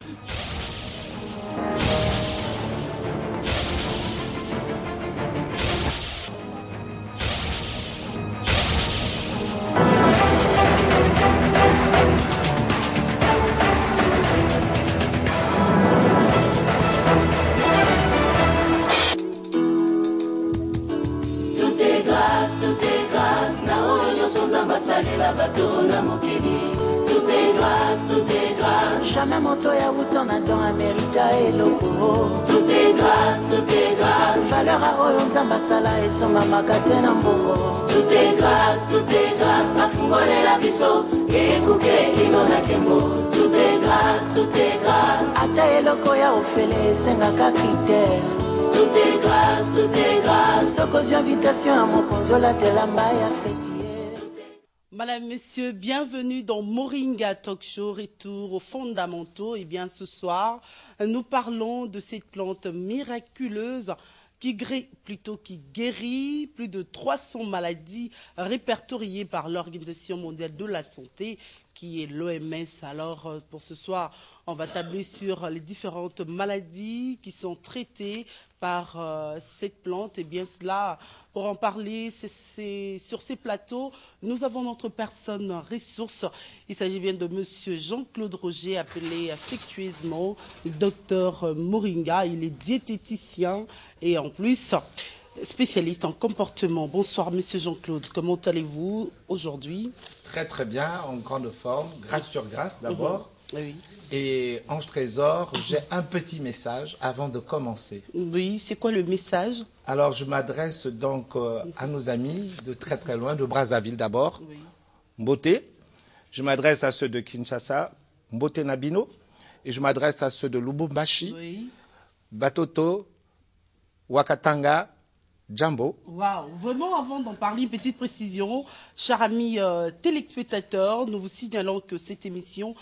Tout est grâce, tout est grâce. Jamais moto ya utona dans Amerita et loko. Tout est grâce, tout est grâce. Valeur à oyo nzamba sala et son mama katena mbongo. Tout est grâce, tout est grâce. Afungole la biso, ekuke ino na kembo. Tout est grâce, tout est grâce. Ata eloko ya ofele senga kakite. Tout est grâce, tout est grâce. Sokozi invitation à mon consola telamba ya fêtier. Madame, Messieurs, bienvenue dans Moringa Talk Show, retour aux fondamentaux. Et bien ce soir, nous parlons de cette plante miraculeuse qui guérit plus de 300 maladies répertoriées par l'Organisation mondiale de la santé, qui est l'OMS. Alors, pour ce soir, on va tabler sur les différentes maladies qui sont traitées par cette plante. Et bien cela, pour en parler, sur ces plateaux, nous avons notre personne ressource. Il s'agit bien de Monsieur Jean-Claude Roger, appelé affectueusement Docteur Moringa. Il est diététicien et en plus spécialiste en comportement. Bonsoir Monsieur Jean-Claude, comment allez-vous aujourd'hui? Très très bien, en grande forme, grâce sur grâce d'abord. Oui. Et Ange Trésor, j'ai un petit message avant de commencer. Oui, c'est quoi le message? Alors je m'adresse donc à nos amis de très très loin, de Brazzaville d'abord, Oui. Mbote. Je m'adresse à ceux de Kinshasa, Mbote Nabino. Et je m'adresse à ceux de Lubumbashi, Oui. Batoto, Wakatanga, Jambo. Waouh, vraiment avant d'en parler, une petite précision. Chers amis téléspectateurs, nous vous signalons que cette émission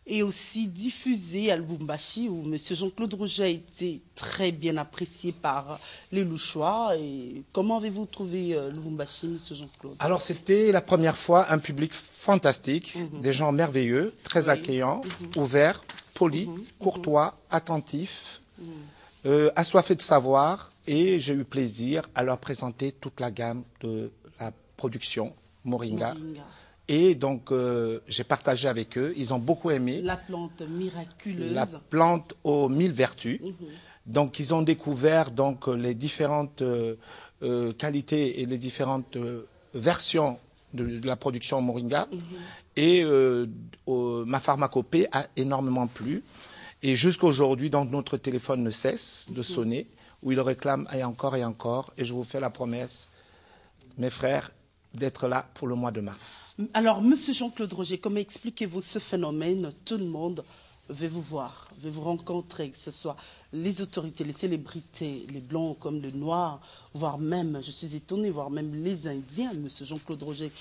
est aussi diffusée à Lubumbashi, où M. Jean-Claude Roger a été très bien apprécié par les Louchois. Et comment avez-vous trouvé Lubumbashi, M. Jean-Claude? Alors c'était la première fois un public fantastique, des gens merveilleux, très accueillants, ouverts, polis, courtois, attentifs, assoiffés de savoir. Et j'ai eu plaisir à leur présenter toute la gamme de la production Moringa. Et donc, j'ai partagé avec eux. Ils ont beaucoup aimé. La plante miraculeuse. La plante aux 1000 vertus. Donc, ils ont découvert donc, les différentes qualités et les différentes versions de la production Moringa. Et ma pharmacopée a énormément plu. Et jusqu'à aujourd'hui, donc, notre téléphone ne cesse de sonner, où il réclame et encore et encore. Et je vous fais la promesse, mes frères, d'être là pour le mois de mars. Alors, Monsieur Jean-Claude Roger, comment expliquez-vous ce phénomène? Tout le monde veut vous voir, veut vous rencontrer, que ce soit les autorités, les célébrités, les blancs comme les noirs, voire même, je suis étonné, voire même les Indiens, Monsieur Jean-Claude Roger.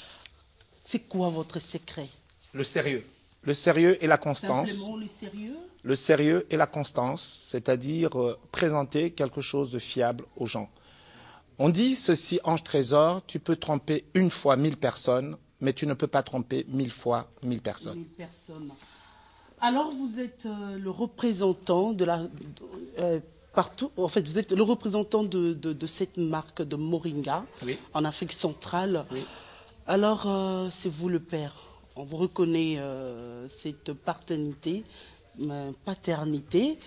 C'est quoi votre secret? Le sérieux. Le sérieux et la constance. Simplement le sérieux? Le sérieux et la constance, c'est-à-dire présenter quelque chose de fiable aux gens. On dit ceci, Ange Trésor, tu peux tromper une fois 1000 personnes, mais tu ne peux pas tromper 1000 fois 1000 personnes. 1000 personnes. Alors vous êtes le représentant de la... partout, en fait, vous êtes le représentant de cette marque de Moringa, oui, en Afrique centrale. Oui. Alors, c'est vous le père. On vous reconnaît cette paternité.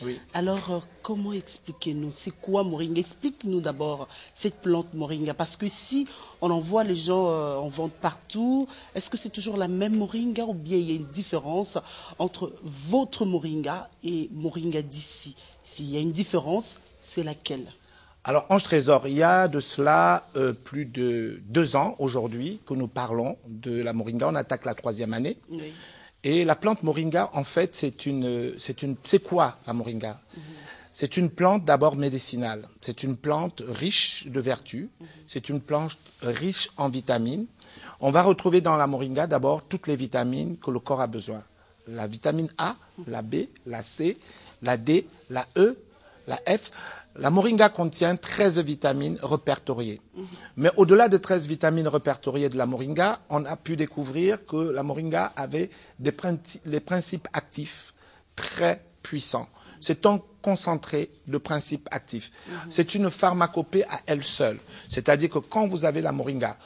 Oui. Alors, comment expliquez-nous? C'est quoi Moringa? Explique-nous d'abord cette plante Moringa. Parce que si on en voit les gens en vente partout, est-ce que c'est toujours la même Moringa ou bien il y a une différence entre votre Moringa et Moringa d'ici? S'il y a une différence, c'est laquelle? Alors, Ange Trésor, il y a de cela plus de 2 ans aujourd'hui que nous parlons de la Moringa. On attaque la 3e année. Oui. Et la plante Moringa, en fait, c'est quoi la Moringa? C'est une plante d'abord médicinale. C'est une plante riche de vertus. C'est une plante riche en vitamines. On va retrouver dans la Moringa d'abord toutes les vitamines que le corps a besoin. La vitamine A, la B, la C, la D, la E, la F. La Moringa contient 13 vitamines répertoriées. Mais au-delà de 13 vitamines répertoriées de la Moringa, on a pu découvrir que la Moringa avait les principes actifs très, puissant. C'est un concentré de principes actifs. C'est une pharmacopée à elle seule. C'est-à-dire que quand vous avez la moringa,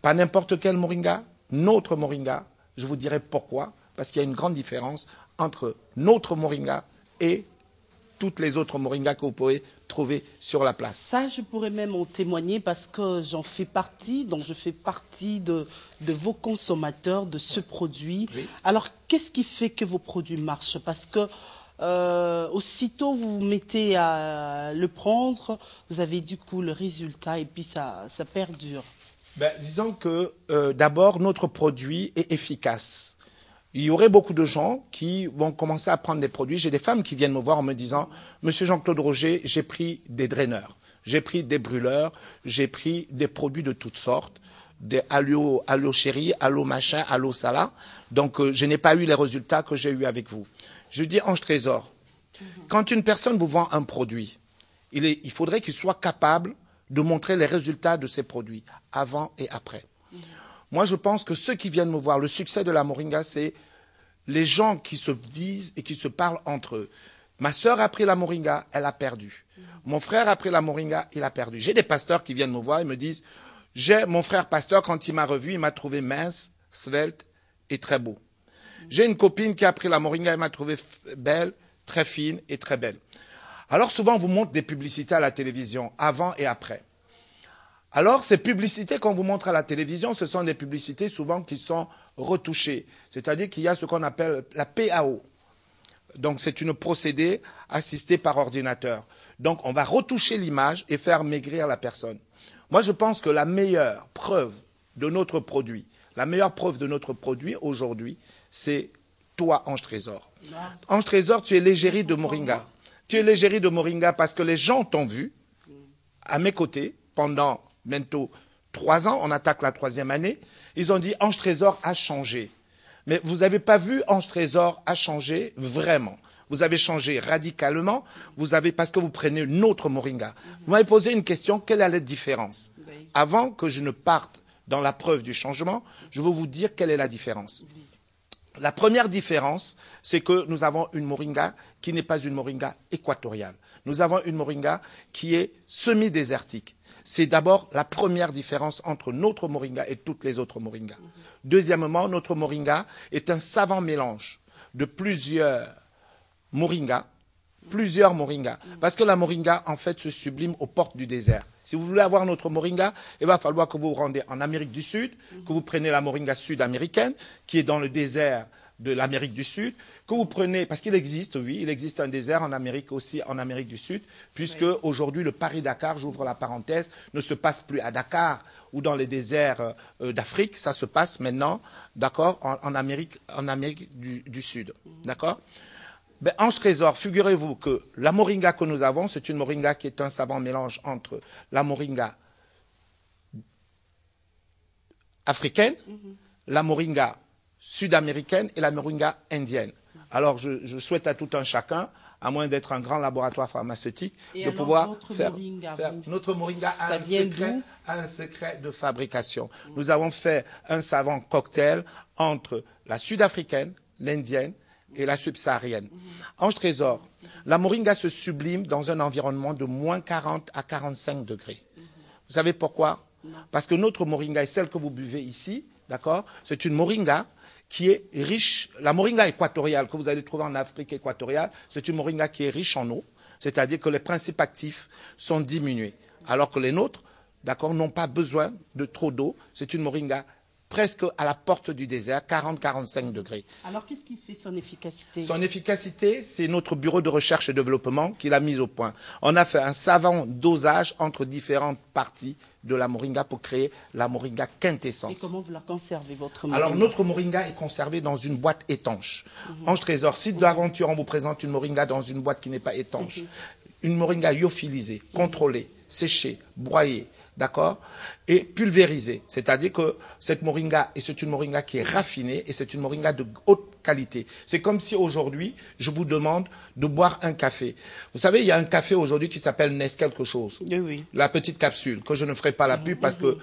pas n'importe quel moringa, notre moringa, je vous dirai pourquoi, parce qu'il y a une grande différence entre notre moringa et toutes les autres moringas que vous pouvez trouver sur la place. Ça, je pourrais même en témoigner parce que j'en fais partie, donc je fais partie de vos consommateurs de ce produit. Oui. Alors, qu'est-ce qui fait que vos produits marchent? Parce que aussitôt vous vous mettez à le prendre, vous avez du coup le résultat et puis ça perdure. Ben, disons que d'abord, notre produit est efficace. Il y aurait beaucoup de gens qui vont commencer à prendre des produits. J'ai des femmes qui viennent me voir en me disant « Monsieur Jean-Claude Roger, j'ai pris des draineurs, j'ai pris des brûleurs, j'ai pris des produits de toutes sortes, des allo chéri, allo machin, allo sala. Donc, je n'ai pas eu les résultats que j'ai eu avec vous. » Je dis « Ange Trésor, quand une personne vous vend un produit, il faudrait qu'il soit capable de montrer les résultats de ces produits, avant et après. » Moi, je pense que ceux qui viennent me voir, le succès de la moringa, c'est les gens qui se disent et qui se parlent entre eux. Ma sœur a pris la moringa, elle a perdu. Mon frère a pris la moringa, il a perdu. J'ai des pasteurs qui viennent me voir et me disent, mon frère pasteur, quand il m'a revu, il m'a trouvé mince, svelte et très beau. J'ai une copine qui a pris la moringa, elle m'a trouvé belle, très fine et très belle. Alors souvent, on vous montre des publicités à la télévision, avant et après. Alors, ces publicités qu'on vous montre à la télévision, ce sont des publicités souvent qui sont retouchées. C'est-à-dire qu'il y a ce qu'on appelle la PAO. Donc, c'est une procédé assistée par ordinateur. Donc, on va retoucher l'image et faire maigrir la personne. Moi, je pense que la meilleure preuve de notre produit, aujourd'hui, c'est toi, Ange Trésor. Ange Trésor, tu es l'égérie de moringa. Tu es l'égérie de moringa parce que les gens t'ont vu à mes côtés pendant bientôt 3 ans, on attaque la 3e année, ils ont dit Ange Trésor a changé. Mais vous n'avez pas vu Ange Trésor a changé vraiment. Vous avez changé radicalement, parce que vous prenez une autre moringa. Vous m'avez posé une question, quelle est la différence? Avant que je ne parte dans la preuve du changement, je veux vous dire quelle est la différence. La première différence, c'est que nous avons une moringa qui n'est pas une moringa équatoriale. Nous avons une moringa qui est semi-désertique. C'est d'abord la première différence entre notre moringa et toutes les autres moringas. Deuxièmement, notre moringa est un savant mélange de plusieurs moringas. Parce que la moringa, en fait, se sublime aux portes du désert. Si vous voulez avoir notre moringa, il va falloir que vous vous rendez en Amérique du Sud, que vous preniez la moringa sud-américaine, qui est dans le désert de l'Amérique du Sud, que vous prenez, parce qu'il existe, oui, il existe un désert en Amérique aussi, en Amérique du Sud, puisque aujourd'hui le Paris-Dakar, j'ouvre la parenthèse, ne se passe plus à Dakar ou dans les déserts d'Afrique, ça se passe maintenant, d'accord, en Amérique du Sud, d'accord. Ben, Ange Trésor, figurez-vous que la moringa que nous avons, c'est une moringa qui est un savant mélange entre la moringa africaine, la moringa sud-américaine et la moringa indienne. Alors, je souhaite à tout un chacun, à moins d'être un grand laboratoire pharmaceutique, de pouvoir faire... Notre moringa a un secret de fabrication. Nous avons fait un savant cocktail entre la sud-africaine, l'indienne, et la subsaharienne. Ange Trésor, la moringa se sublime dans un environnement de moins 40 à 45 degrés. Vous savez pourquoi? Parce que notre moringa est celle que vous buvez ici, d'accord? C'est une moringa qui est riche. La moringa équatoriale que vous allez trouver en Afrique équatoriale, c'est une moringa qui est riche en eau, c'est-à-dire que les principes actifs sont diminués. Alors que les nôtres, d'accord, n'ont pas besoin de trop d'eau. C'est une moringa presque à la porte du désert, 40-45 degrés. Alors, qu'est-ce qui fait son efficacité? Son efficacité, c'est notre bureau de recherche et développement qui l'a mise au point. On a fait un savant dosage entre différentes parties de la moringa pour créer la moringa quintessence. Et comment vous la conservez, votre moringa? Alors, notre moringa est conservée dans une boîte étanche. Ange Trésor, si d'aventure on vous présente une moringa dans une boîte qui n'est pas étanche, une moringa lyophilisée, contrôlée, séchée, broyée, d'accord, et pulvérisée. C'est-à-dire que cette moringa, et c'est une moringa qui est raffinée, et c'est une moringa de haute qualité. C'est comme si aujourd'hui, je vous demande de boire un café. Vous savez, il y a un café aujourd'hui qui s'appelle Nes quelque chose. Oui. La petite capsule, que je ne ferai pas la pub parce que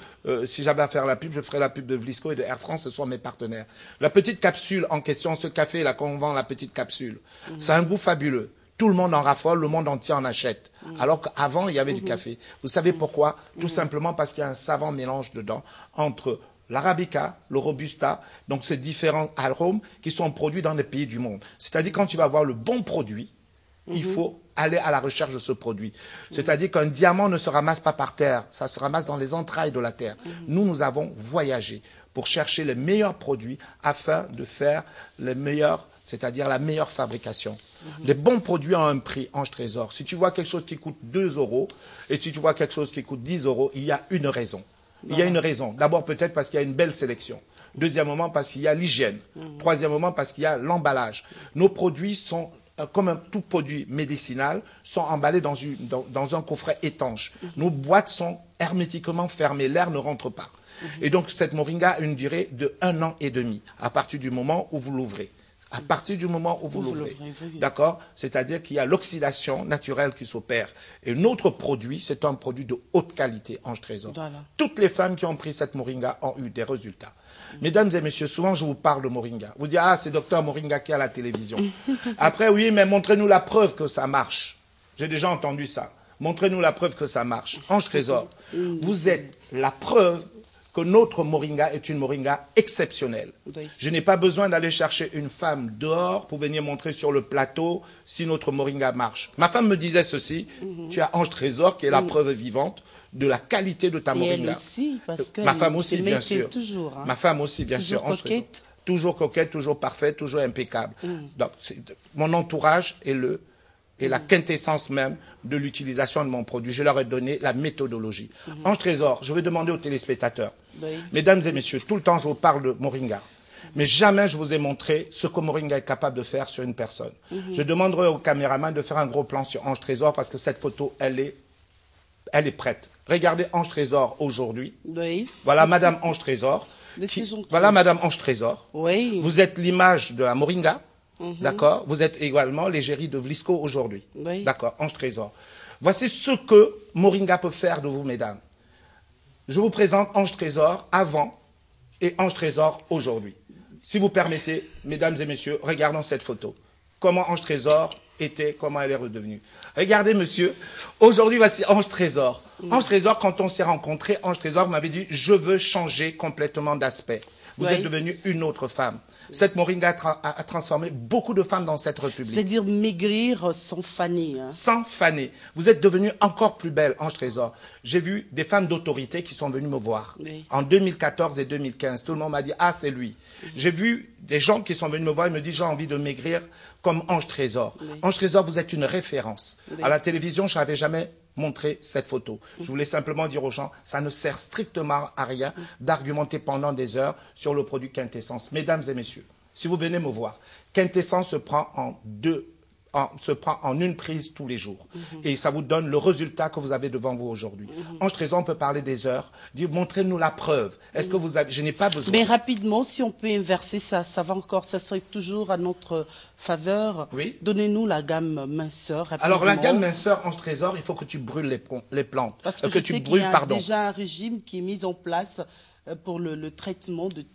si j'avais à faire la pub, je ferais la pub de Vlisco et de Air France, ce sont mes partenaires. La petite capsule en question, ce café-là, quand on vend la petite capsule, c'est un goût fabuleux. Tout le monde en raffole, le monde entier en achète. Alors qu'avant, il y avait du café. Vous savez pourquoi? Tout simplement parce qu'il y a un savant mélange dedans entre l'arabica, le robusta, donc ces différents arômes qui sont produits dans les pays du monde. C'est-à-dire quand tu vas avoir le bon produit, il faut aller à la recherche de ce produit. C'est-à-dire qu'un diamant ne se ramasse pas par terre, ça se ramasse dans les entrailles de la terre. Nous avons voyagé pour chercher les meilleurs produits afin de faire les meilleurs, c'est-à-dire la meilleure fabrication. Les bons produits ont un prix, Ange Trésor. Si tu vois quelque chose qui coûte 2 € et si tu vois quelque chose qui coûte 10 €, il y a une raison. Il y a une raison. D'abord, peut-être parce qu'il y a une belle sélection. Deuxièmement, parce qu'il y a l'hygiène. Troisièmement, parce qu'il y a l'emballage. Nos produits sont, comme un tout produit médicinal, sont emballés dans un coffret étanche. Nos boîtes sont hermétiquement fermées. L'air ne rentre pas. Et donc, cette moringa a une durée de 1 an et demi, à partir du moment où vous l'ouvrez. À partir du moment où vous l'ouvrez. D'accord? C'est-à-dire qu'il y a l'oxydation naturelle qui s'opère. Et notre produit, c'est un produit de haute qualité, Ange Trésor. Voilà. Toutes les femmes qui ont pris cette moringa ont eu des résultats. Mesdames et messieurs, souvent je vous parle de moringa. Vous dites, ah, c'est docteur Moringa qui est à la télévision. Après, oui, mais montrez-nous la preuve que ça marche. J'ai déjà entendu ça. Montrez-nous la preuve que ça marche. Ange Trésor, vous êtes la preuve que notre moringa est une moringa exceptionnelle. Oui. Je n'ai pas besoin d'aller chercher une femme dehors pour venir montrer sur le plateau si notre moringa marche. Ma femme me disait ceci, tu as Ange Trésor qui est la preuve vivante de la qualité de ta Et moringa. elle aussi, parce que Ma femme aussi, bien sûr. Toujours, hein. Ma femme aussi, bien Toujours sûr. Ange Trésor. coquette. Toujours coquette, toujours parfaite, toujours impeccable. Donc, mon entourage est la quintessence même de l'utilisation de mon produit. Je leur ai donné la méthodologie. Ange Trésor, je vais demander aux téléspectateurs, mesdames et messieurs, tout le temps je vous parle de moringa, mais jamais je vous ai montré ce que moringa est capable de faire sur une personne. Je demanderai au caméraman de faire un gros plan sur Ange Trésor parce que cette photo, elle est prête. Regardez Ange Trésor aujourd'hui. Oui. Voilà Madame Ange Trésor. Voilà Madame Ange Trésor. Oui. Vous êtes l'image de la moringa. D'accord? Vous êtes également l'égérie de Vlisco aujourd'hui. Oui. D'accord? Ange Trésor. Voici ce que moringa peut faire de vous, mesdames. Je vous présente Ange Trésor avant et Ange Trésor aujourd'hui. Si vous permettez, mesdames et messieurs, regardons cette photo. Comment Ange Trésor était, comment elle est redevenue. Regardez, monsieur, aujourd'hui, voici Ange Trésor. Ange Trésor, quand on s'est rencontrés, Ange Trésor m'avait dit, je veux changer complètement d'aspect. Vous êtes devenue une autre femme. Cette moringa a transformé beaucoup de femmes dans cette république. C'est-à-dire maigrir sans faner. Hein. Sans faner. Vous êtes devenue encore plus belle, Ange Trésor. J'ai vu des femmes d'autorité qui sont venues me voir. Oui. En 2014 et 2015, tout le monde m'a dit, ah, c'est lui. J'ai vu des gens qui sont venus me voir et me disent, j'ai envie de maigrir comme Ange Trésor. Oui. Ange Trésor, vous êtes une référence. Oui. À la télévision, je n'avais jamais montré cette photo. Je voulais simplement dire aux gens, ça ne sert strictement à rien d'argumenter pendant des heures sur le produit Quintessence. Mesdames et messieurs, si vous venez me voir, Quintessence se prend en une prise tous les jours. Et ça vous donne le résultat que vous avez devant vous aujourd'hui. Ange Trésor, on peut parler des heures, dire montrez-nous la preuve. Est-ce que vous avez... Je n'ai pas besoin. Mais rapidement, si on peut inverser ça, ça va encore, ça serait toujours à notre faveur. Oui. Donnez-nous la gamme minceur. Rapidement. Alors la gamme minceur, Ange Trésor, il faut que tu brûles les plantes. Parce que, tu brûles, qu'il y a pardon. déjà un régime qui est mis en place pour le traitement de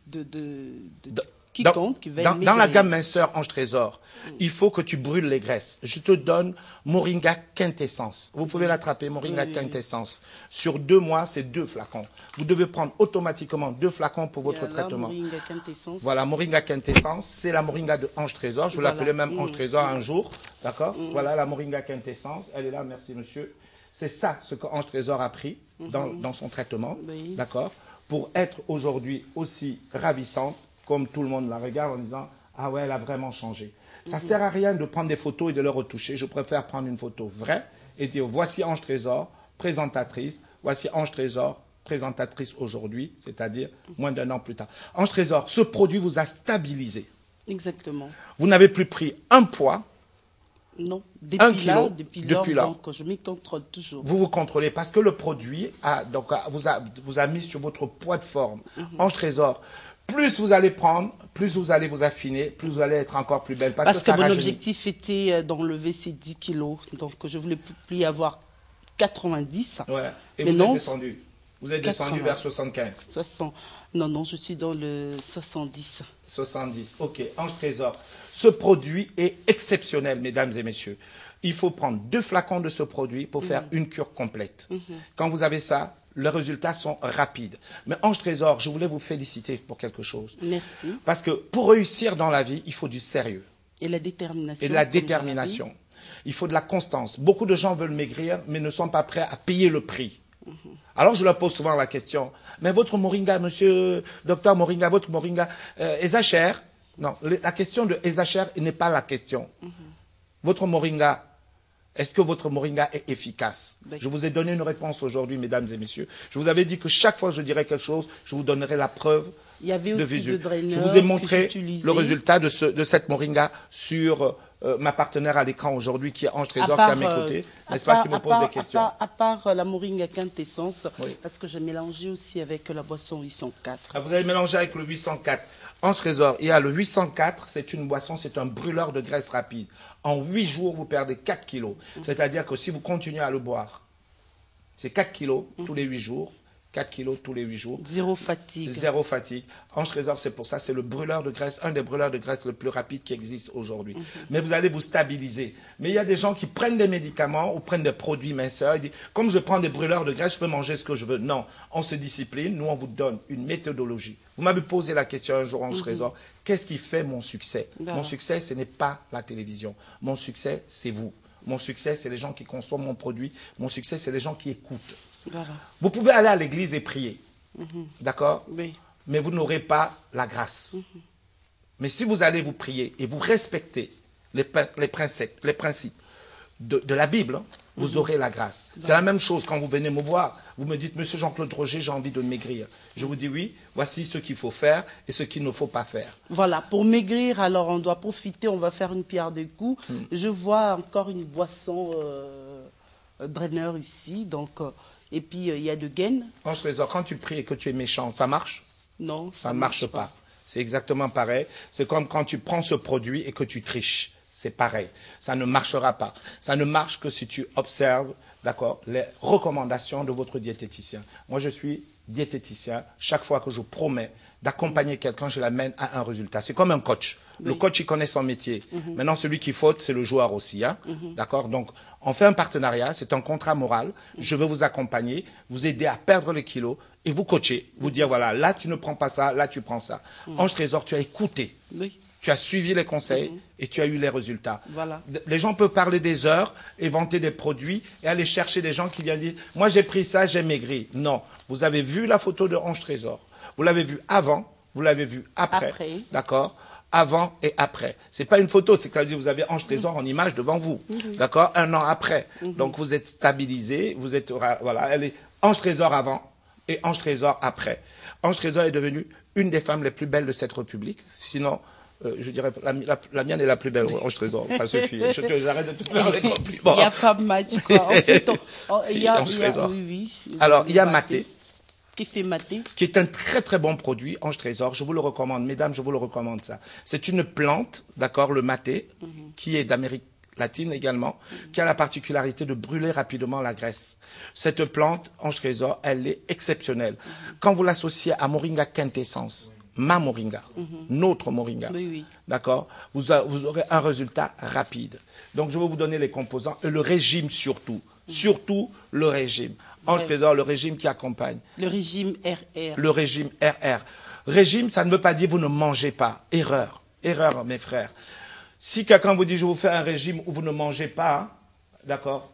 quiconque qui va dans la gamme minceur Ange Trésor, il faut que tu brûles les graisses. Je te donne Moringa Quintessence. Vous pouvez l'attraper, Moringa Quintessence. Sur 2 mois, c'est 2 flacons. Vous devez prendre automatiquement 2 flacons pour votre traitement. Moringa Quintessence. Voilà, Moringa Quintessence, c'est la Moringa de Ange Trésor. Je vais l'appeler même Ange Trésor un jour. D'accord? Voilà la Moringa Quintessence. Elle est là, merci monsieur. C'est ça ce que Ange Trésor a pris dans son traitement. Oui. D'accord? Pour être aujourd'hui aussi ravissante, comme tout le monde la regarde en disant « Ah ouais, elle a vraiment changé ». Ça ne sert à rien de prendre des photos et de les retoucher. Je préfère prendre une photo vraie et dire « Voici Ange Trésor, présentatrice. Voici Ange Trésor, présentatrice aujourd'hui, c'est-à-dire moins d'1 an plus tard. » Ange Trésor, ce produit vous a stabilisé. Exactement. Vous n'avez plus pris un poids. Non, depuis lors, donc je m'y contrôle toujours. Vous vous contrôlez parce que le produit vous a mis sur votre poids de forme. Ange Trésor, plus vous allez prendre, plus vous allez vous affiner, plus vous allez être encore plus belle. Parce que mon rajeunit. objectif était d'enlever ces 10 kilos. Donc, je voulais plus avoir 90. Ouais. Et mais vous non, êtes descendu. Vous êtes descendu 80. vers 75. 60. Non, je suis dans le 70. 70. Ok. Ange Trésor. Ce produit est exceptionnel, mesdames et messieurs. Il faut prendre 2 flacons de ce produit pour faire une cure complète. Quand vous avez ça, les résultats sont rapides. Mais Ange Trésor, je voulais vous féliciter pour quelque chose. Merci. Parce que pour réussir dans la vie, il faut du sérieux. Et la détermination. Et de la détermination. Il faut de la constance. Beaucoup de gens veulent maigrir, mais ne sont pas prêts à payer le prix. Alors je leur pose souvent la question, mais votre moringa, monsieur docteur Moringa, votre moringa est ça cher? Non, la question de est ça cher n'est pas la question. Votre moringa, est-ce que votre moringa est efficace? Je vous ai donné une réponse aujourd'hui, mesdames et messieurs. Je vous avais dit que chaque fois que je dirais quelque chose, je vous donnerai la preuve de visu. Je vous ai montré le résultat de cette moringa sur ma partenaire à l'écran aujourd'hui, qui est Ange Trésor, qui est à mes côtés, n'est-ce pas, qui me pose des questions. À part la moringa quintessence, parce que j'ai mélangé aussi avec la boisson 804. Ah, vous avez mélangé avec le 804. Ange Trésor, il y a le 804, c'est une boisson, c'est un brûleur de graisse rapide. En 8 jours, vous perdez 4 kilos. C'est-à-dire que si vous continuez à le boire, c'est 4 kilos tous les 8 jours. 4 kilos tous les 8 jours. Zéro fatigue. Zéro fatigue. Ange Trésor, c'est pour ça, c'est le brûleur de graisse, un des brûleurs de graisse le plus rapide qui existe aujourd'hui. Mais vous allez vous stabiliser. Mais il y a des gens qui prennent des médicaments ou prennent des produits minceurs. Ils disent, comme je prends des brûleurs de graisse, je peux manger ce que je veux. Non, on se discipline. Nous, on vous donne une méthodologie. Vous m'avez posé la question un jour, Ange Trésor, qu'est-ce qui fait mon succès? Mon succès, ce n'est pas la télévision. Mon succès, c'est vous. Mon succès, c'est les gens qui consomment mon produit. Mon succès, c'est les gens qui écoutent. Voilà. Vous pouvez aller à l'église et prier, d'accord? Oui. Mais vous n'aurez pas la grâce. Mais si vous allez vous prier et vous respectez les principes de la Bible, vous aurez la grâce. C'est la même chose quand vous venez me voir. Vous me dites, monsieur Jean-Claude Roger, j'ai envie de maigrir. Je vous dis oui, voici ce qu'il faut faire et ce qu'il ne faut pas faire. Voilà, pour maigrir, alors on doit profiter, on va faire une pierre de coups. Je vois encore une boisson drainer ici, donc... et puis, il y a de gaines. Ange Trésor, quand tu pries et que tu es méchant, ça marche? Non, ça ne marche pas. C'est exactement pareil. C'est comme quand tu prends ce produit et que tu triches. C'est pareil. Ça ne marchera pas. Ça ne marche que si tu observes, d'accord, les recommandations de votre diététicien. Moi, je suis diététicien. Chaque fois que je promets d'accompagner quelqu'un, je l'amène à un résultat. C'est comme un coach. Oui. Le coach, il connaît son métier. Maintenant, celui qui faute, c'est le joueur aussi. Hein? D'accord? Donc, on fait un partenariat. C'est un contrat moral. Je veux vous accompagner, vous aider à perdre les kilos et vous coacher. Vous dire, voilà, là, tu ne prends pas ça, là, tu prends ça. Ange Trésor, tu as écouté. Oui. Tu as suivi les conseils et tu as eu les résultats. Voilà. Les gens peuvent parler des heures et vanter des produits et aller chercher des gens qui viennent dire « Moi, j'ai pris ça, j'ai maigri ». Non. Vous avez vu la photo de Ange Trésor. Vous l'avez vu avant, vous l'avez vu après. D'accord? Avant et après. Ce n'est pas une photo, c'est que vous avez Ange Trésor en image devant vous. D'accord? Un an après. Donc, vous êtes stabilisé. Vous êtes, voilà, elle est Ange Trésor avant et Ange Trésor après. Ange Trésor est devenue une des femmes les plus belles de cette République. Sinon... je dirais, la mienne est la plus belle, Ange Trésor. Ça suffit. J'arrête de te faire des compliments. Il n'y a pas de match, quoi. En fait, alors, il y a Maté. Qui fait Maté. Qui est un très très bon produit, Ange Trésor. Je vous le recommande. Mesdames, je vous le recommande ça. C'est une plante, d'accord, le Maté, qui est d'Amérique latine également, qui a la particularité de brûler rapidement la graisse. Cette plante, Ange Trésor, elle est exceptionnelle. Quand vous l'associez à Moringa quintessence, ma moringa, notre moringa, d'accord, vous aurez un résultat rapide. Donc, je vais vous donner les composants et le régime surtout. Surtout le régime. Ange Trésor, le régime qui accompagne. Le régime RR. Le régime RR. Régime, ça ne veut pas dire vous ne mangez pas. Erreur. Erreur, mes frères. Si quelqu'un vous dit je vous fais un régime où vous ne mangez pas, d'accord,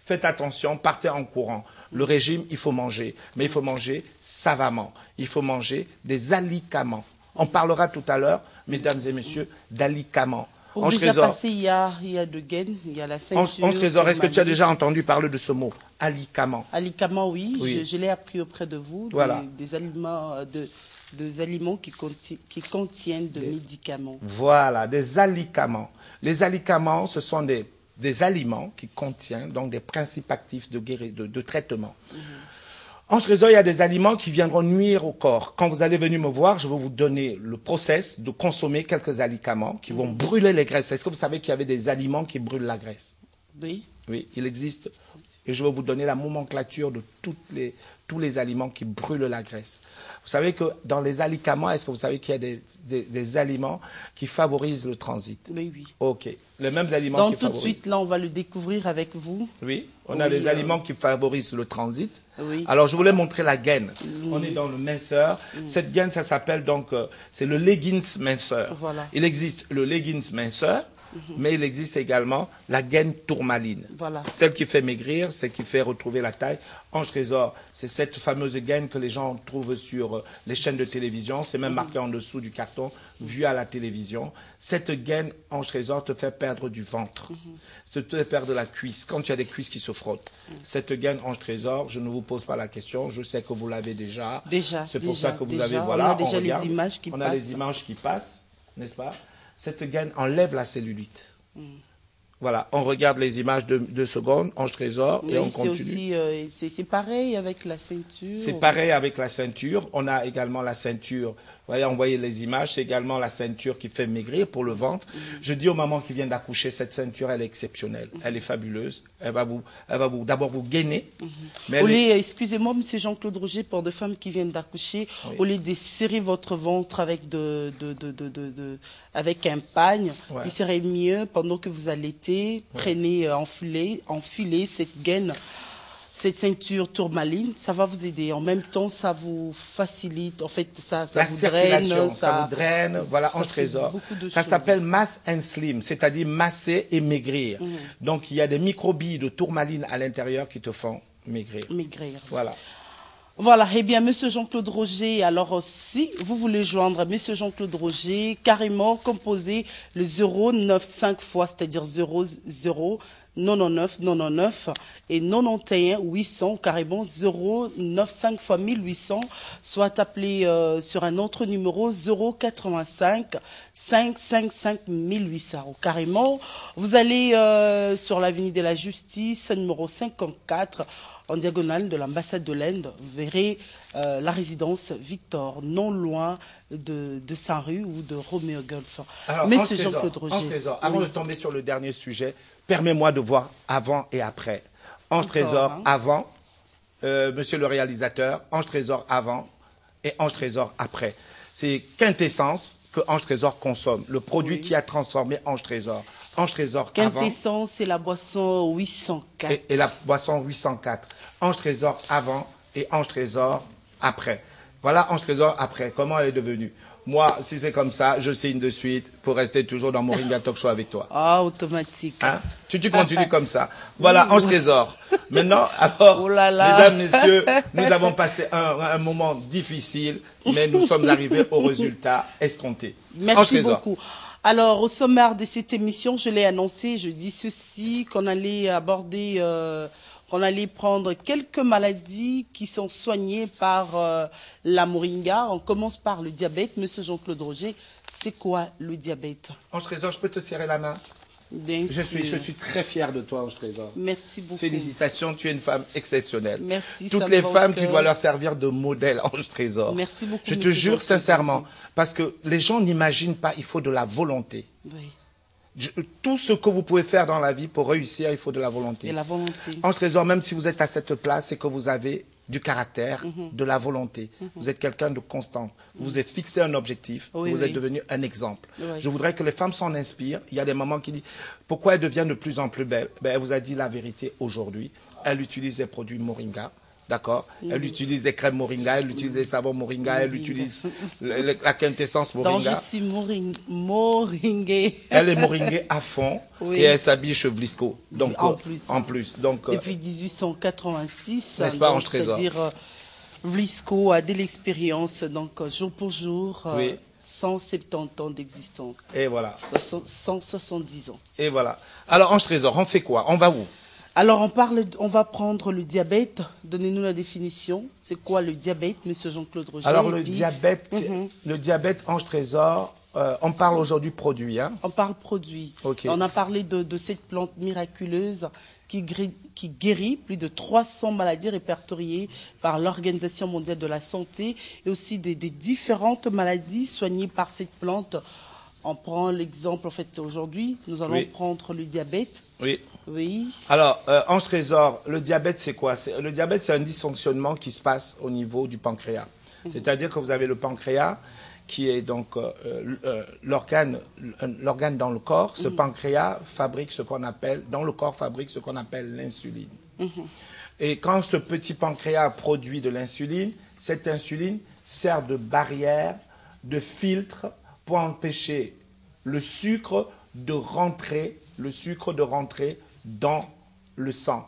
faites attention, partez en courant. Le régime, il faut manger, mais il faut manger savamment. Il faut manger des alicaments. On parlera tout à l'heure, mesdames et messieurs, d'alicaments. Pour déjà passer, il y a de gaines, il y a la ceinture. Ange Trésor, est-ce que tu as déjà entendu parler de ce mot, alicament? Alicament, oui. Je l'ai appris auprès de vous. Voilà. Des aliments, des aliments qui contiennent des médicaments. Voilà, des alicaments. Les alicaments, ce sont des aliments qui contiennent donc des principes actifs de traitement. Ange Trésor, il y a des aliments qui viendront nuire au corps. Quand vous allez venir me voir, je vais vous donner le process de consommer quelques aliments qui vont brûler les graisses. Est-ce que vous savez qu'il y avait des aliments qui brûlent la graisse? Oui. Oui, il existe. Et je vais vous donner la nomenclature de tous les aliments qui brûlent la graisse. Vous savez que dans les aliments, est-ce que vous savez qu'il y a des aliments qui favorisent le transit? Oui, oui. Ok. Les mêmes aliments Donc qui tout de favorisent. suite, là, on va le découvrir avec vous. Oui, on a les aliments qui favorisent le transit. Oui. Alors, je voulais montrer la gaine. On est dans le minceur. Cette gaine, ça s'appelle donc, c'est le leggings minceur. Voilà. Il existe le leggings minceur, mais il existe également la gaine tourmaline. Voilà. Celle qui fait maigrir, celle qui fait retrouver la taille. Ange Trésor, c'est cette fameuse gaine que les gens trouvent sur les chaînes de télévision. C'est même marqué en dessous du carton, vu à la télévision. Cette gaine, Ange Trésor, te fait perdre du ventre. Ça te fait perdre la cuisse, quand tu as des cuisses qui se frottent. Cette gaine, Ange Trésor, je ne vous pose pas la question. Je sais que vous l'avez déjà. Déjà. C'est pour ça que vous avez, On voilà, a déjà regarde. les images qui On passent. a les images qui passent, n'est-ce pas? Cette gaine enlève la cellulite. Voilà, on regarde les images de 2 secondes, Ange Trésor, et on continue. C'est pareil avec la ceinture. C'est pareil avec la ceinture. On a également la ceinture. Vous voyez, on voyait les images. C'est également la ceinture qui fait maigrir pour le ventre. Je dis aux mamans qui viennent d'accoucher, cette ceinture, elle est exceptionnelle. Elle est fabuleuse. Elle va d'abord vous gainer. Mais excusez-moi, Monsieur Jean-Claude Roger, pour des femmes qui viennent d'accoucher, au lieu de serrer votre ventre avec avec un pagne, il serait mieux pendant que vous allaitez, prenez, enfilez cette gaine. Cette ceinture tourmaline, ça va vous aider. En même temps, ça vous facilite. En fait, ça vous draine. Ça vous draine. Voilà, Ange Trésor. Ça s'appelle Mass and Slim, c'est-à-dire masser et maigrir. Donc, il y a des microbilles de tourmaline à l'intérieur qui te font maigrir. Voilà. Voilà, eh bien, Monsieur Jean-Claude Roger, alors si vous voulez joindre Monsieur Jean-Claude Roger, carrément composez le 095 fois, c'est-à-dire 00 99 99 et 91 800, carrément 095 fois 1800, soit appelé sur un autre numéro 085 555 1800. Carrément, vous allez sur l'avenue de la Justice, numéro 54, en diagonale de l'ambassade de l'Inde, vous verrez la résidence Victor, non loin de Saint-Rue ou de Roméo Golf. Alors, Monsieur Jean-Claude Roger. Ange Trésor, avant de tomber sur le dernier sujet, permets-moi de voir avant et après. Ange Trésor avant, monsieur le réalisateur, Ange Trésor avant et Ange Trésor après. C'est quintessence que Ange Trésor consomme, le produit qui a transformé Ange Trésor. Ange Trésor avant. Quintessence, c'est la boisson 804. Et la boisson 804. Ange Trésor avant et Ange Trésor après. Voilà Ange Trésor après. Comment elle est devenue? Moi, si c'est comme ça, je signe de suite pour rester toujours dans Moringa Talk Show avec toi. Ah, automatique. Hein? Tu continues comme ça. Voilà, Ange Trésor. Maintenant, alors, mesdames, messieurs, nous avons passé un moment difficile, mais nous sommes arrivés au résultat escompté. Merci beaucoup. Alors, au sommaire de cette émission, je l'ai annoncé, je dis ceci, qu'on allait aborder, qu'on allait prendre quelques maladies qui sont soignées par la moringa. On commence par le diabète. Monsieur Jean-Claude Roger, c'est quoi le diabète? Ange Trésor, je peux te serrer la main? Bien sûr. Je suis très fier de toi, Ange Trésor. Merci beaucoup. Félicitations, tu es une femme exceptionnelle. Merci. Toutes les femmes, tu dois leur servir de modèle, Ange Trésor. Merci beaucoup. Je te jure sincèrement, parce que les gens n'imaginent pas, il faut de la volonté. Oui. Tout ce que vous pouvez faire dans la vie pour réussir, il faut de la volonté. Et la volonté. Ange Trésor, même si vous êtes à cette place, c'est que vous avez du caractère, de la volonté. Vous êtes quelqu'un de constant. Vous vous êtes fixé un objectif. Vous êtes devenu un exemple. Je voudrais que les femmes s'en inspirent. Il y a des mamans qui disent pourquoi elles deviennent de plus en plus belles. Ben, elle vous a dit la vérité aujourd'hui. Elle utilise des produits Moringa. D'accord? Elle utilise des crèmes Moringa, elle utilise des savons Moringa, elle utilise la quintessence Moringa. Donc je suis moringuée. Elle est moringuée à fond et elle s'habille chez Vlisco. Donc, en plus. Donc, depuis 1886. N'est-ce pas, Ange Trésor? C'est-à-dire Vlisco a de l'expérience, donc jour pour jour. 170 ans d'existence. Et voilà. 170 ans. Et voilà. Alors, Ange Trésor, on fait quoi? On va où? Alors, on va prendre le diabète. Donnez-nous la définition. C'est quoi le diabète, Monsieur Jean-Claude Roger? Alors, le diabète, Ange Trésor, on parle aujourd'hui produit. Hein? On parle produit. Okay. On a parlé de cette plante miraculeuse qui guérit plus de 300 maladies répertoriées par l'Organisation mondiale de la santé et aussi des différentes maladies soignées par cette plante. On prend l'exemple, en fait, aujourd'hui, nous allons prendre le diabète. Oui. Oui. Alors, Ange Trésor, le diabète, c'est quoi? Le diabète, c'est un dysfonctionnement qui se passe au niveau du pancréas. C'est-à-dire que vous avez le pancréas, qui est donc l'organe dans le corps. Ce pancréas fabrique ce qu'on appelle, dans le corps, fabrique ce qu'on appelle l'insuline. Et quand ce petit pancréas produit de l'insuline, cette insuline sert de barrière, de filtre pour empêcher le sucre de rentrer dans le sang.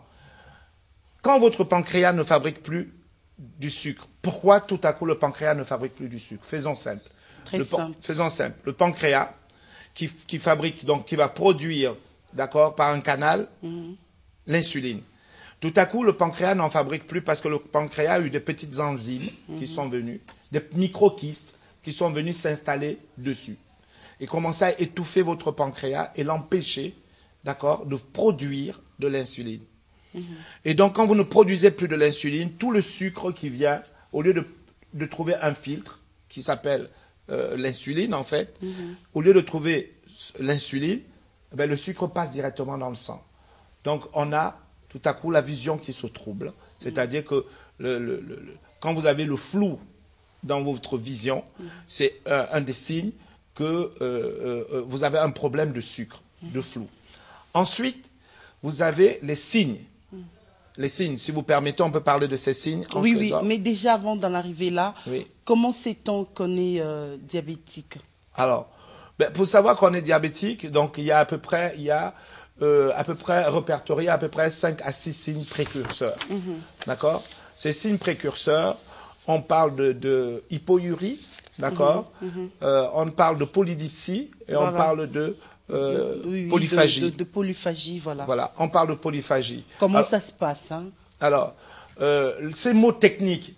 Quand votre pancréas ne fabrique plus du sucre, pourquoi tout à coup le pancréas ne fabrique plus du sucre? Faisons simple. Faisons simple. Le pancréas qui fabrique, donc qui va produire, d'accord, par un canal, l'insuline. Tout à coup, le pancréas n'en fabrique plus parce que le pancréas a eu des petites enzymes qui sont venues, des microkystes qui sont venus s'installer dessus. Et commencer à étouffer votre pancréas et l'empêcher, d'accord, de produire de l'insuline. Et donc, quand vous ne produisez plus de l'insuline, tout le sucre qui vient, au lieu de trouver un filtre qui s'appelle l'insuline, en fait, au lieu de trouver l'insuline, le sucre passe directement dans le sang. Donc, on a tout à coup la vision qui se trouble. C'est-à-dire que quand vous avez le flou dans votre vision, c'est un des signes que vous avez un problème de sucre, de flou. Ensuite, vous avez les signes. Les signes, si vous permettez, on peut parler de ces signes. Oui, mais déjà avant d'en arriver là, comment sait-on qu'on est diabétique? Alors, pour savoir qu'on est diabétique, donc il y a à peu près, répertorié à peu près 5 à 6 signes précurseurs. D'accord? Ces signes précurseurs, on parle de hypourie, d'accord? On parle de polydipsie et on parle de polyphagie. De polyphagie, voilà. Voilà, on parle de polyphagie. Comment ça se passe, hein? Alors, ces mots techniques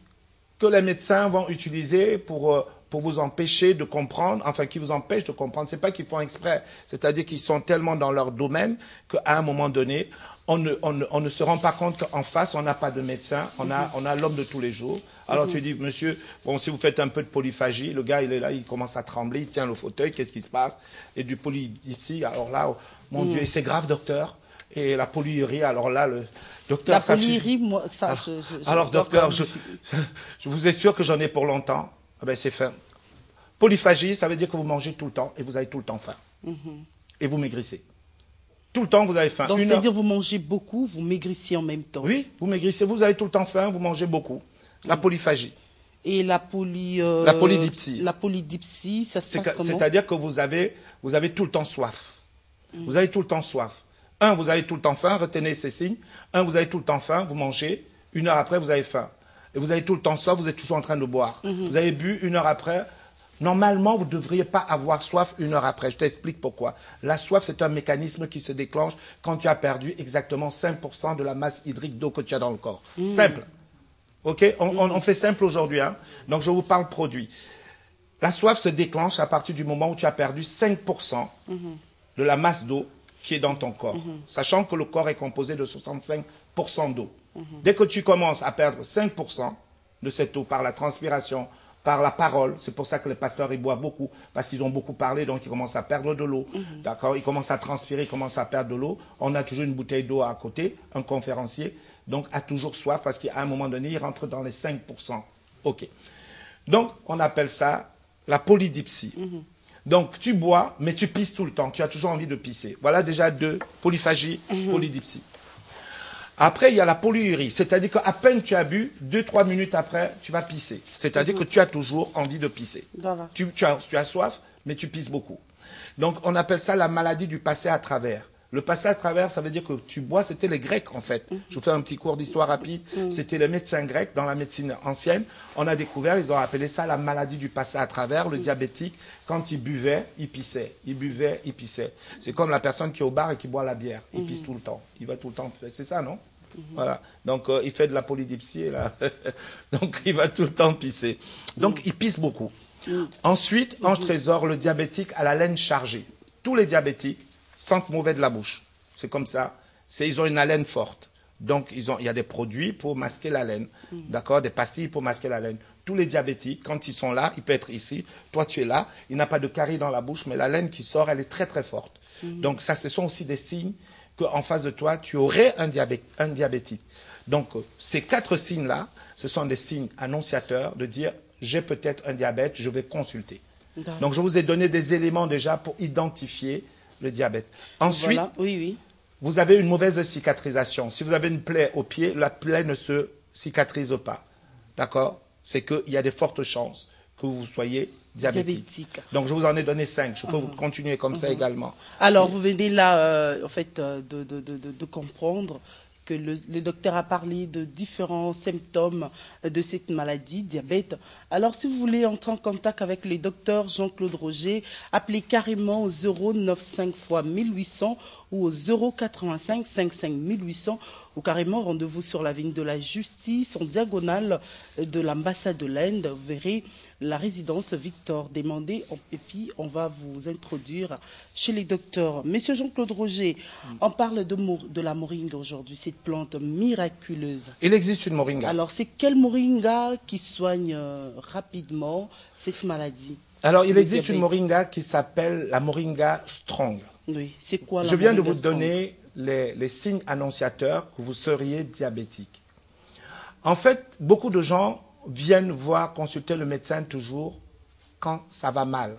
que les médecins vont utiliser pour vous empêcher de comprendre, enfin qui vous empêchent de comprendre, ce n'est pas qu'ils font exprès, c'est-à-dire qu'ils sont tellement dans leur domaine qu'à un moment donné, on ne se rend pas compte qu'en face, on n'a pas de médecin, on a l'homme de tous les jours. Alors tu dis, monsieur, bon, si vous faites un peu de polyphagie, le gars, il est là, il commence à trembler, il tient le fauteuil, qu'est-ce qui se passe? Et du polydipsie, alors là, mon Dieu, c'est grave, docteur. Et la polyurie, alors là, le docteur... La polyurie, moi, ça... Alors, docteur, je vous assure que j'en ai pour longtemps. Ah ben, c'est fin. Polyphagie, ça veut dire que vous mangez tout le temps et vous avez tout le temps faim. Et vous maigrissez. Tout le temps, vous avez faim. Donc, c'est-à-dire vous mangez beaucoup, vous maigrissez en même temps. Oui, vous maigrissez, vous avez tout le temps faim, vous mangez beaucoup. La polyphagie. Et la polydipsie. La polydipsie, ça se passe comment? C'est-à-dire que vous avez tout le temps soif. Vous avez tout le temps soif. Un, vous avez tout le temps faim, retenez ces signes. Un, vous avez tout le temps faim, vous mangez. 1 heure après, vous avez faim. Et vous avez tout le temps soif, vous êtes toujours en train de boire. Vous avez bu 1 heure après. Normalement, vous ne devriez pas avoir soif 1 heure après. Je t'explique pourquoi. La soif, c'est un mécanisme qui se déclenche quand tu as perdu exactement 5% de la masse hydrique d'eau que tu as dans le corps. Simple. OK? On fait simple aujourd'hui. Hein? Donc, je vous parle produit. La soif se déclenche à partir du moment où tu as perdu 5% de la masse d'eau qui est dans ton corps. Sachant que le corps est composé de 65% d'eau. Dès que tu commences à perdre 5% de cette eau par la transpiration, par la parole, c'est pour ça que les pasteurs, ils boivent beaucoup, parce qu'ils ont beaucoup parlé, donc ils commencent à perdre de l'eau. D'accord? Ils commencent à transpirer, ils commencent à perdre de l'eau. On a toujours une bouteille d'eau à côté, un conférencier, donc a toujours soif, parce qu'à un moment donné, il rentre dans les 5%. OK. Donc, on appelle ça la polydipsie. Donc, tu bois, mais tu pisses tout le temps. Tu as toujours envie de pisser. Voilà déjà 2, polyphagie, polydipsie. Après, il y a la polyurie, c'est-à-dire qu'à peine tu as bu, 2-3 minutes après, tu vas pisser. C'est-à-dire que tu as toujours envie de pisser. Voilà. Tu as soif, mais tu pisses beaucoup. Donc, on appelle ça la maladie du passé à travers. Le passé à travers, ça veut dire que tu bois, c'était les Grecs en fait. Je vous fais un petit cours d'histoire rapide. C'était les médecins grecs dans la médecine ancienne. On a découvert, ils ont appelé ça la maladie du passé à travers. Le diabétique, quand il buvait, il pissait. Il buvait, il pissait. C'est comme la personne qui est au bar et qui boit la bière. Il pisse tout le temps. Il va tout le temps. C'est ça, non? Voilà. Donc, il fait de la polydipsie. Là. Donc, il va tout le temps pisser. Donc, il pisse beaucoup. Ensuite, Ange Trésor, le diabétique à la laine chargée. Tous les diabétiques sentent mauvais de la bouche. C'est comme ça. Ils ont une haleine forte. Donc, il y a des produits pour masquer la laine. D'accord? Des pastilles pour masquer la laine. Tous les diabétiques, quand ils sont là, il peut être ici. Toi, tu es là. Il n'a pas de carie dans la bouche, mais la laine qui sort, elle est très, très forte. Donc, ça, ce sont aussi des signes qu'en face de toi, tu aurais un diabétique. Donc, ces 4 signes-là, ce sont des signes annonciateurs de dire j'ai peut-être un diabète, je vais consulter. Donc, je vous ai donné des éléments déjà pour identifier le diabète. Ensuite, voilà. Vous avez une mauvaise cicatrisation. Si vous avez une plaie au pied, la plaie ne se cicatrise pas. D'accord? C'est qu'il y a des fortes chances que vous soyez diabétique. Donc, je vous en ai donné 5. Je peux vous continuer comme ça également. Alors, vous venez là, en fait, de comprendre que le docteur a parlé de différents symptômes de cette maladie, diabète. Alors, si vous voulez entrer en contact avec le docteur Jean-Claude Roger, appelez carrément au 095 x 1800 ou au 085 55 1800 ou carrément rendez-vous sur l'avenue de la Justice en diagonale de l'ambassade de l'Inde. Vous verrez la résidence Victor. Demandez et puis on va vous introduire chez les docteurs. Monsieur Jean-Claude Roger, on parle de la moringa aujourd'hui, cette plante miraculeuse. Il existe une moringa. Alors, c'est quelle moringa qui soigne rapidement cette maladie? Alors, il existe une moringa qui s'appelle la moringa strong. Oui, c'est quoi la Je viens de moringa vous strong? donner les signes annonciateurs que vous seriez diabétique. En fait, beaucoup de gens viennent voir, consulter le médecin toujours quand ça va mal.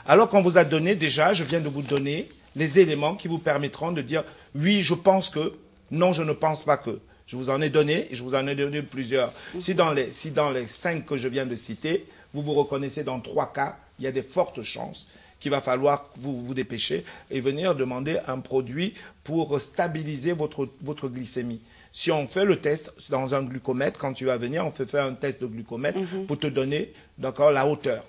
Alors qu'on vous a donné déjà, je viens de vous donner les éléments qui vous permettront de dire oui, je pense que, non, je ne pense pas que. Je vous en ai donné et je vous en ai donné plusieurs. Si dans les 5 que je viens de citer, vous vous reconnaissez dans 3 cas, il y a des fortes chances qu'il va falloir vous dépêcher et venir demander un produit pour stabiliser votre glycémie. Si on fait le test dans un glucomètre, quand tu vas venir, on fait faire un test de glucomètre pour te donner la hauteur.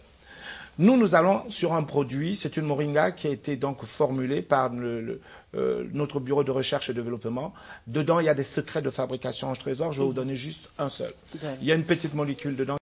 Nous allons sur un produit, c'est une moringa qui a été donc formulée par notre bureau de recherche et développement. Dedans, il y a des secrets de fabrication Ange Trésor, je vais vous donner juste un seul. Il y a une petite molécule dedans.